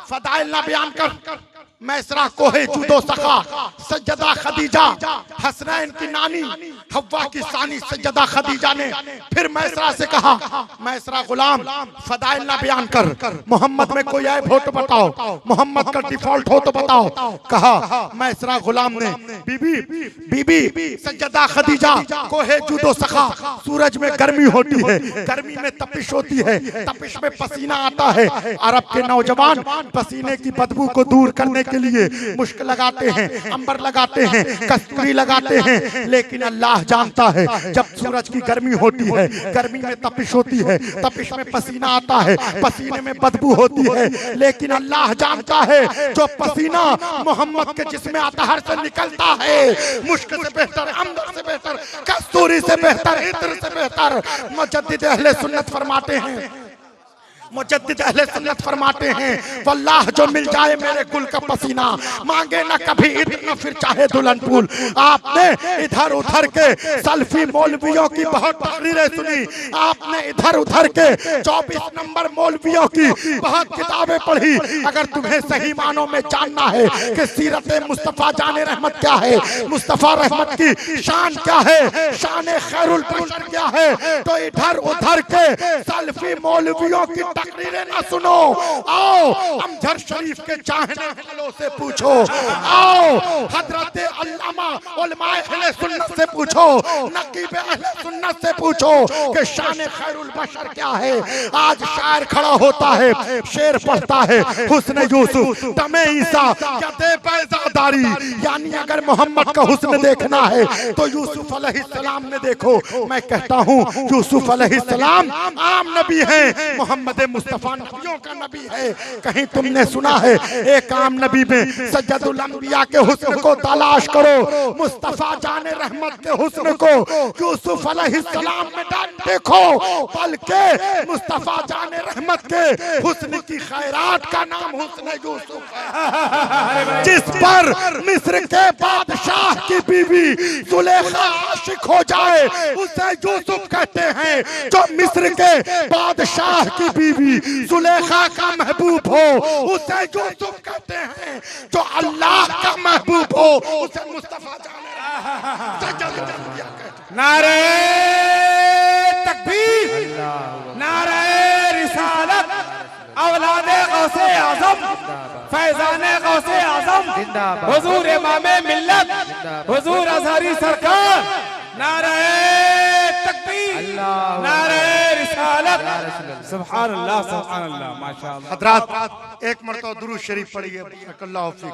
फदाइल ना बयान कर। मैसरा कोहे जुदो सखा सज्जदा खदीजा, हसनैन की नानी हव्वा की सानी सज्जदा खदीजा ने फिर मैसरा से कहा, मैसरा गुलाम फदाइल ना बयान कर, मोहम्मद में कोई ऐब हो तो बताओ, मोहम्मद का डिफॉल्ट हो तो बताओ। कहा मैसरा गुलाम ने, बीबी सज्जदा खदीजा कोहे जुदो सखा, सूरज में गर्मी होती है, गर्मी में तपिश होती है, तपिश में पसीना आता है। अरब के नौजवान पसीने की बदबू को दूर करने के लिए मुश्क लगाते हैं, अंबर लगाते हैं, कस्तूरी लगाते हैं, लेकिन अल्लाह जानता है जब सूरज की गर्मी होती है, गर्मी में तपिश होती है, तपिश में पसीना आता है, पसीने में बदबू होती है, लेकिन अल्लाह जानता है जो पसीना मोहम्मद के जिस्म अतहर से निकलता है, मुश्क से बेहतर, अंबर से बेहतर, कस्तूरी से बेहतर, इत्र से बेहतर। मुजद्दिद अहले सुन्नत फरमाते हैं, मुजद्दिद अहले सुन्नत फरमाते हैं, वल्लाह जो मिल जाए मेरे गुल का पसीना, मांगे ना कभी इत्र न फिर चाहे दुल्हन फूल। आपने इधर उधर के सल्फी मौलवियों की बहुत तकरीरें सुनी, आपने इधर उधर के 24 नंबर मौलवियों की बहुत किताबें पढ़ी। अगर तुम्हें सही मानों में जानना है कि सीरत मुस्तफ़ा जाने रहमत क्या है, मुस्तफ़ा रहमत की शान क्या है, शान खैरुल बशर क्या है, तो इधर उधर के सल्फी मौलवियों की तकरीरें ना सुनो, आओ अमजद शरीफ के चाहने वालों से पूछो, आओ हजरत अल्लामा उलमाए अहले सुन्नत से पूछो, नकीब अहले सुन्नत से पूछो कि शान खैरुल बशर क्या है। आज शायर खड़ा होता है, शेर पढ़ता है, हुस्न यूसुफ दमे ईसा यदे पैजादारी, यानी अगर मोहम्मद का हुस्न देखना है तो यूसुफ अलैहिस्सलाम में देखो। मैं कहता हूँ यूसुफ अलैहिस्सलाम आम नबी हैं, मोहम्मद मुस्तफा नबियों का नबी है। कहीं तुमने सुना है एक आम नबी में सज्जदुल अंबिया के हुस्न को तलाश करो, मुस्तफा जाने रहमत के हुस्न को यूसुफ अलैहिस्सलाम में देखो, बल्कि मुस्तफा जाने रहमत के हुस्न की खैरात का नाम हुस्न यूसुफ है, जिस पर मिस्र के बादशाह की बीवी जुलेखा आशिक हो जाए उसे यूसुफ कहते हैं। जो मिस्र के बादशाह की बीवी जुलेखा का महबूब हो उसे यूसुफ कहते हैं, जो अल्लाह का महबूब हो उसे मुस्तफा जाने। नारे तकबीर, नारे रिसालत, औलादे गौसे आजम, फैजाने गौसे आजम, हुजूर इमामे मिल्लत, हुजूर अजहरी सरकार, नारे तकबीर, नारे रिसालत, सुभान अल्लाह, सुभान अल्लाह, माशाअल्लाह। हजरात एक मरतबा दुरूद शरीफ पढ़िए, बरकल्लाहु फीक,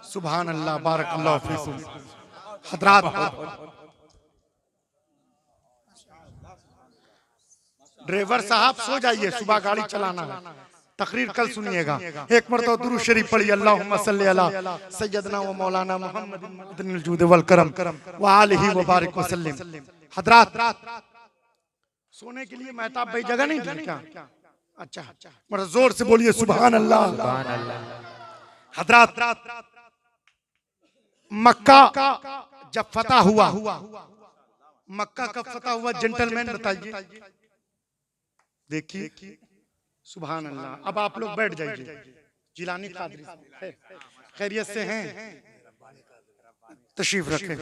सुभान अल्लाह, बारकल्लाहु फीकुम। हजरात ड्राइवर साहब सो जाइए, सुबह गाड़ी चलाना है, तकरीर कल सुनिएगा। एक मरतबा दुरूद शरीफ पढ़िए, अल्लाहुम्मा सल्ली अला सय्यदना व मौलाना मुहम्मदिन जुद वल करम व आलिहि व बारिक व सल्लिम। हजरात सोने के लिए महताब भाई जगह नहीं दी क्या? अच्छा, बड़ा जोर से बोलिए सुभान अल्लाह। हजरात मक्का जब फतह हुआ, मक्का कब फतह हुआ जेंटलमैन बताइए, देखिए सुभान अल्लाह। अब आप लोग बैठ जाइए, जिलानी कादरी खैरियत से हैं, तशरीफ रखें।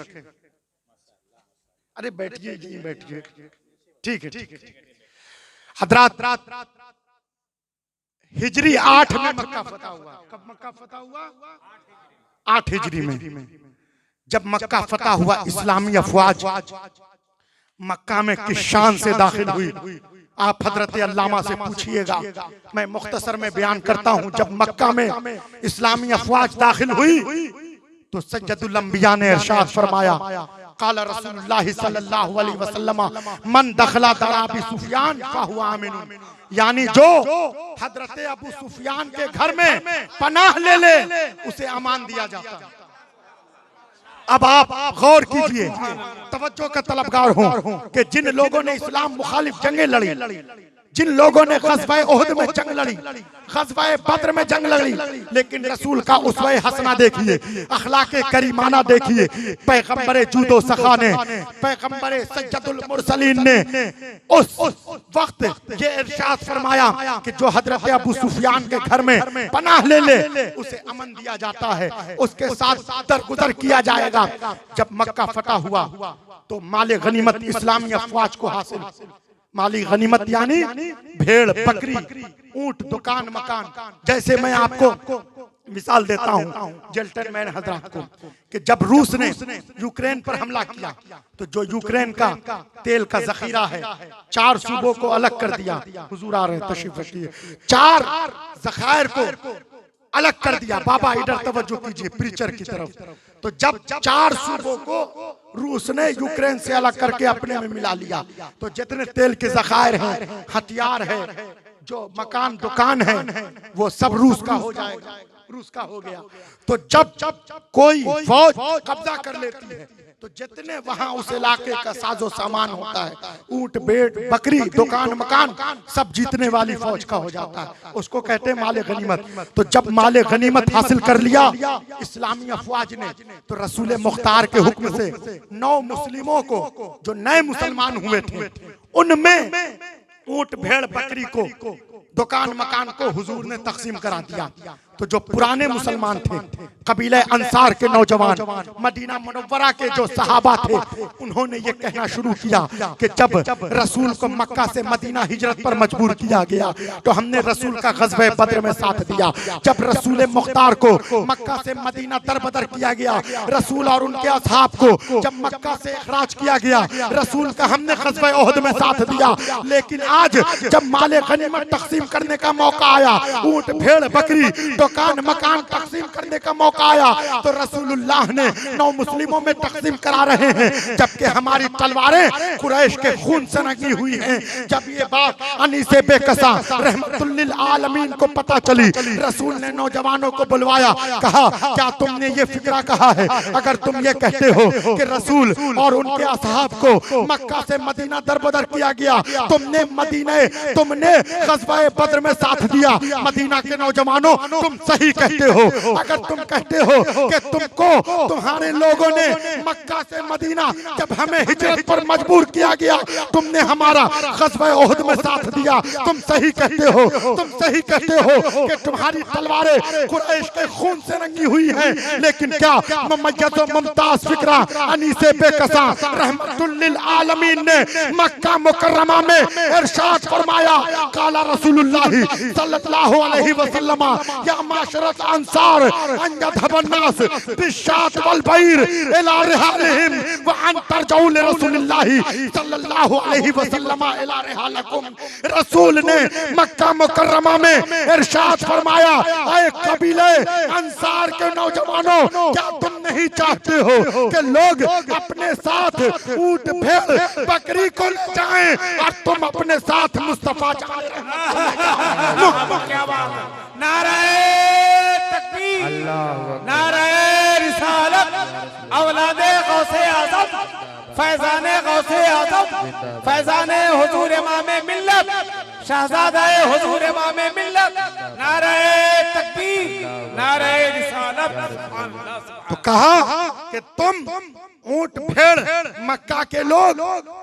अरे बैठिए, यहीं बैठिए, ठीक है, ठीक है। हजरात हिजरी 8 में मक्का फतह हुआ। कब मक्का फतह हुआ? 8 हिजरी में। जब मक्का फतह हुआ, इस्लामी अफवाज मक्का में किस शान से दाखिल हुई आप हजरत अल्लामा से पूछिएगा। मैं मुख्तसर में बयान करता हूँ। जब मक्का में इस्लामी अफवाज दाखिल हुई तो सज्जदुल अंबिया ने इरशाद फरमाया, काला रसूलुल्लाह सल्लल्लाहु अलैहि वसल्लम मन दखला दरा अबी सुफियान फहुवा आमिन, यानी जो हजरत अबू सुफियान के घर में पनाह ले ले उसे अमान दिया जाता है। अब आप गौर कीजिए, तवज्जो का तलबगार हूं कि जिन लोगों ने इस्लाम मुखालिफ जंगें लड़ी, जिन लोगों ने ग़ज़वा उहद में जंग लड़ी, ग़ज़वा बद्र में जंग लड़ी, लेकिन रसूल का उसवा हसना देखिए, अखलाक़े करीमाना देखिए। पैगंबर जूदो सखा ने, पैगंबर सय्यदुल मुरसलीन ने उस वक्त ये इरशाद फरमाया कि जो हजरत अबू सुफियान के घर में पनाह ले ले उसे अमन दिया जाता है, उसके साथ दरगुजर किया जाएगा। जब मक्का फतह हुआ तो माले गनीमत इस्लामी अफवाज को हासिल, माली गनीमत यानी भेड़ बकरी ऊंट दुकान मकान। जैसे मैं आपको मिसाल देता हूं जेंटलमैन हजरात को कि जब रूस ने यूक्रेन पर हमला किया तो जो यूक्रेन का तेल का जखीरा है 4 सूबों को अलग कर दिया। हुजूर आ रहे हैं, तशरीफ रखिए। 4 जखायर को अलग कर दिया। बाबा इधर तवज्जो कीजिए प्रीचर की तरफ। तो जब 4 सूबों को रूस ने यूक्रेन से अलग करके अपने में मिला लिया तो जितने तेल के जखायर हैं, हथियार है, जो मकान दुकान है, वो सब रूस का हो जाएगा, रूस का हो गया। तो जब कोई फौज कब्जा कर लेती है तो जितने वहां उस इलाके का साजो सामान होता है, ऊंट भेड़ बकरी दुकान मकान, सब जीतने वाली फौज का हो जाता है। उसको कहते हैं माले गनीमत। तो जब माले गनीमत हासिल कर लिया इस्लामी अफवाज ने तो रसूल मुख्तार के हुक्म से 9 मुस्लिमों को, जो नए मुसलमान हुए थे, उनमें ऊंट भेड़ बकरी को दुकान मकान को हुजूर ने तकसीम करा दिया। तो जो पुराने मुसलमान थे, कबीले अंसार के नौजवान, मदीना मुनव्वरा के जो सहाबा थे, उन्होंने ये कहना शुरू किया कि जब रसूल को मक्का से मदीना हिजरत पर मजबूर किया गया तो हमने रसूल का ग़ज़वा बद्र में साथ दिया। जब रसूल मुख्तार को मक्का से मदीना दरबदर किया गया, रसूल और उनके असहाब को जब मक्का से इखराज किया गया, रसूल का हमने ग़ज़वा उहद में साथ दिया। लेकिन आज जब माले गनीमत तकसीम करने का मौका आया, ऊंट भेड़ बकरी दुकान मकान तकसीम करने का मौका आया तो रसूलुल्लाह ने 9 मुस्लिमों में तकसीम करा रहे हैं, जबकि हमारी तलवारें कुरैश के खून से रंगी हुई हैं। जब ये बात अनीसे बेकसा रहमतुल लिल आलमीन को पता चली, रसूल ने नौजवानों को बुलवाया, कहा क्या तुमने ये फिक्रा कहा है? अगर तुम ये कहते हो कि रसूल और उनके असहाब को मक्का से मदीना दरबदर किया गया, तुमने ग़ज़वा बद्र में साथ दिया, मदीना के नौजवानों तुम सही कहते हो। अगर तुम कहते हो कि तुमको तुम्हारे लोगों ने मक्का से मदीना जब हमें हिजरत पर मजबूर किया गया तुमने हमारा ग़ज़वा उहद में साथ दिया, तुम सही कहते हो। तुम सही कहते हो कि तुम्हारी तलवारें कुरैश के खून से रंगी हुई हैं। लेकिन क्या मुमय्यज़ व मुमताज़ फिक्रा अनीसे बेकसा रहमतुल लिल आलमीन ने मक्का मुकर्रमा में इरशाद फरमाया, काला रसूलुल्लाह सल्लल्लाहु अलैहि वसल्लम या माशरत अंसार अन यज़हबन नास बिशात वल बैर इला रिहालिहिम व अन तरजऊ लिरसूलिल्लाह सल्लल्लाहु अलैहि वसल्लम इला रिहालिकुम। रसूल ने मक्का मुकर्रमा में इरशाद फरमाया, ऐ कबीले अंसार के नौजवानों, क्या तुम नहीं चाहते हो कि लोग अपने साथ ऊंट भेड़ बकरी को ले जाएं और तुम अपने साथ मुस्तफा नारे तकबीर, नारे रिसालत, औलादे गौसे आज़म, फैज़ाने गौसे आज़म, फैज़ाने हुजूर इमामे मिल्लत, शहज़ादाए हुजूर इमामे मिल्लत, नारे तकबीर, नारे रिसालत। तो कहा कि तुम ऊंट भेड़ मक्का के लोग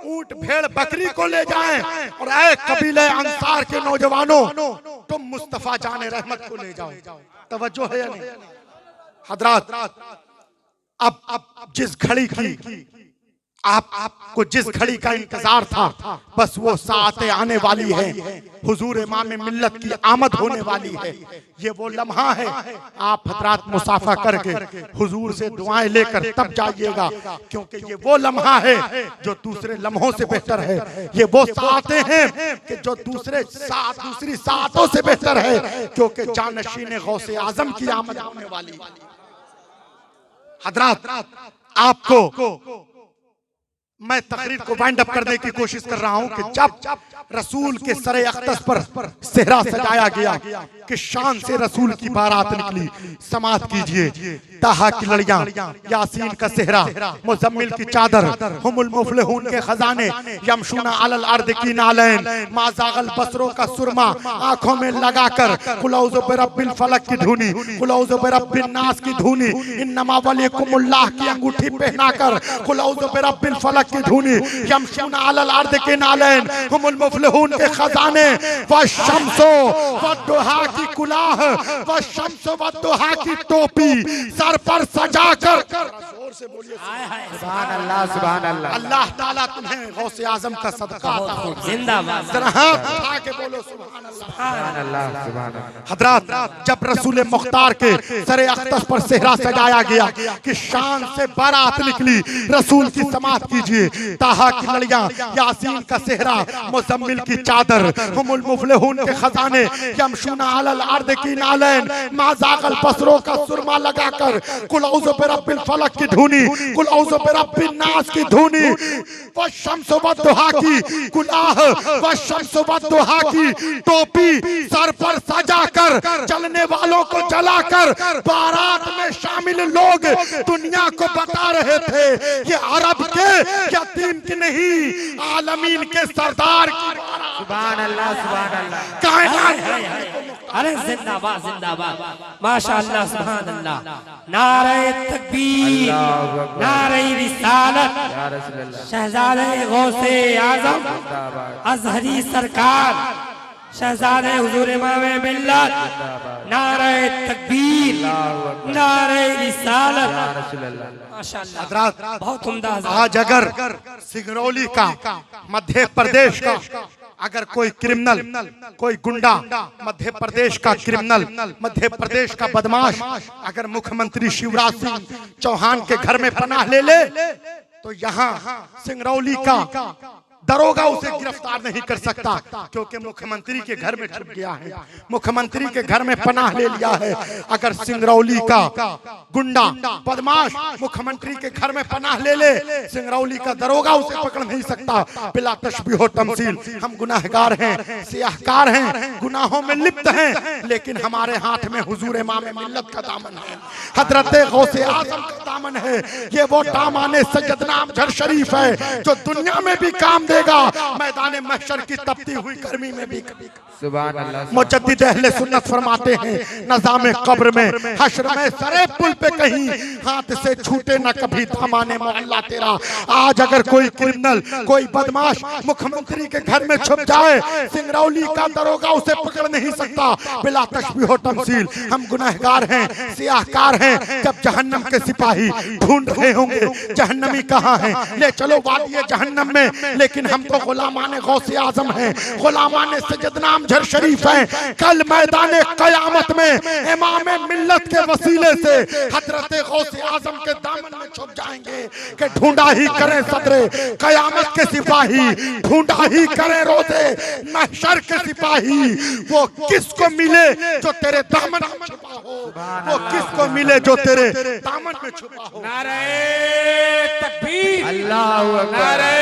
ऊंट भेड़ बकरी को ले जाएं और ऐ कबीले अंसार के नौजवानों तुम मुस्तफा जाने रहमत को ले जाओ। तवज्जो है या नहीं हजरात? अब जिस घड़ी की आपको जिस घड़ी का इंतजार था, बस वो सातें आने वाली है, हुजूर इमाम मिल्लत की आमद होने वाली है। ये वो लम्हा है, आप हजरात मुसाफा करके हुजूर से दुआएं लेकर तब जाइएगा, क्योंकि ये वो लम्हा है जो दूसरे लम्हों से बेहतर है। ये वो सातें हैं कि जो दूसरी सातों से बेहतर है, क्योंकि जानशीन गौसे आजम की आमद होने वाली। हजरात आपको मैं तकरीर को वाइंड अप करने की कोशिश कर रहा हूं कि जब रसूल के सरे अख्तस पर सेहरा सजाया गया कि शान से रसूल की बारात निकली, समात कीजिए। ताहा की लड़ियां, यासीन का सेहरा, मुजम्मिल की चादर, हुमुल मुफलिहून के खजाने, यमशूना अलल अर्द की नालैन, माज़ागल बसरों का सुरमा आंखों में लगाकर, कुल औज़ु बिरब्बिल फलक की धुनी, कुल औज़ु बिरब्बिन नास की धुनी, इन्नमा वलिकुमुल्लाह की अंगूठी पहनाकर, कुल औज़ु बिरब्बिल फलक की धुनी, यमशूना अलल अर्द की नालैन, हुमुल मुफलिहून के खजाने, वशम्सो वद्दुहा की कुलाह, वशम्सो वद्दुहा की टोपी सर पर सजाकर, जोर से बोलिए सुभान अल्लाह, सुभान अल्लाह। अल्लाह ताला तुम्हें गौसे आजम का सदका अता फरमाए। जिंदाबाद। जरा हाथ उठा के बोलो सुभान अल्लाह। सुभान अल्लाह, सुभान अल्लाह। हजरत जब रसूल मुख्तार के सरे अख्तस पर सेहरा सजाया गया कि शान से बारात निकली, रसूल की समात कीजिए। ताहा की लड़ियां, यासीन का सेहरा, मुजम्मिल की चादर, हुमुल मुफलिहून के खजाने, यमशूना अलल अर्द की नालैन, माज़ागल बसरों का सुरमा लगाकर, कुल औज़ु बिरब्बिल फलक की धुनी, कुल औज़ु बिरब्बिन नास की धुनी, वशम्सु वद्दुहा की कुलाह, वशम्सु वद्दुहा की टोपी सर पर सजाकर, चलने वालों को जलाकर बारात में शामिल लोग दुनिया को बता रहे थे ये अरब के यतीम की नहीं, आलमीन के सरदार की बारात। सुभान अल्लाह, सुभान अल्लाह। कायनात अरे जिंदाबाद जिंदाबाद, माशाअल्लाह, सुभान अल्लाह। नारे तकबीर, नारे रिसालत, या रसूल अल्लाह। शहजादे गौसे आजम अजहरी सरकार, शहजादे हुजूर इमाम मिल्लत, नारे तकबीर, नारे रिसालत, या रसूल अल्लाह। माशाअल्लाह, हजरत बहुत उम्दा। आज अगर सिंगरौली का, मध्य प्रदेश का अगर कोई क्रिमिनल, कोई गुंडा, मध्य प्रदेश का क्रिमिनल, मध्य प्रदेश का बदमाश अगर मुख्यमंत्री शिवराज सिंह चौहान के घर में पनाह ले ले तो यहाँ सिंगरौली का दरोगा उसे गिरफ्तार नहीं कर सकता, क्योंकि मुख्यमंत्री के घर में छुप गया है, मुख्यमंत्री के घर में पनाह ले लिया है। अगर सिंगरौली का गुंडा बदमाश मुख्यमंत्री के घर में पनाह ले ले, सिंगरौली का दरोगा उसे पकड़ नहीं सकता। बिला तशबीह व तमसील, हम गुनाहगार हैं, सियाहकार हैं, गुनाहों में लिप्त हैं, लेकिन हमारे हाथ में हुजूर इमाम मिल्लत का दामन है, हजरत गौसे आजम का दामन है। ये वो दामाने सैयदना अमजद शरीफ है जो दुनिया में भी काम देगा, मैदान महशर की तपती हुई गर्मी में भी। सुभान अल्लाह। मुजद्दिद अहले सुन्नत फरमाते हैं, नज़ामे कब्र में, हश्र में, सरे पुल पे कहीं हाथ से छूटे न कभी दामाने मोहल्ला तेरा। आज अगर कोई क्रिमिनल, कोई बदमाश मुख्यमंत्री के घर में छुप जाए, सिंगरौली का दरोगा उसे पकड़ नहीं सकता। बिला तशबीह व तमसील, हम गुनाहगार हैं, सियाहकार हैं। जब जहन्नम के सिपाही ढूंढ रहे होंगे जहन्नमी कहाँ हैं, ले चलो वादिये जहन्नम में, लेकिन हम तो गुलामाने गौसे आजम हैं, गुलामाने सैयदना अमजद शरीफ हैं। कल मैदान क़यामत में इमाम मिल्लत के वसीले से हजरत गौसे आजम के दामन में छुप जाएंगे कि ढूंढा ही करें सदरे क़यामत के सिपाही, ढूंढा ही करें रोज़े महशर के सिपाही। वो किसको मिले जो तेरे दामन में छुपा हो, वो किसको मिले जो तेरे दामन में छुपा हो। नारे तकबीर, अल्लाहु अकबर, नारे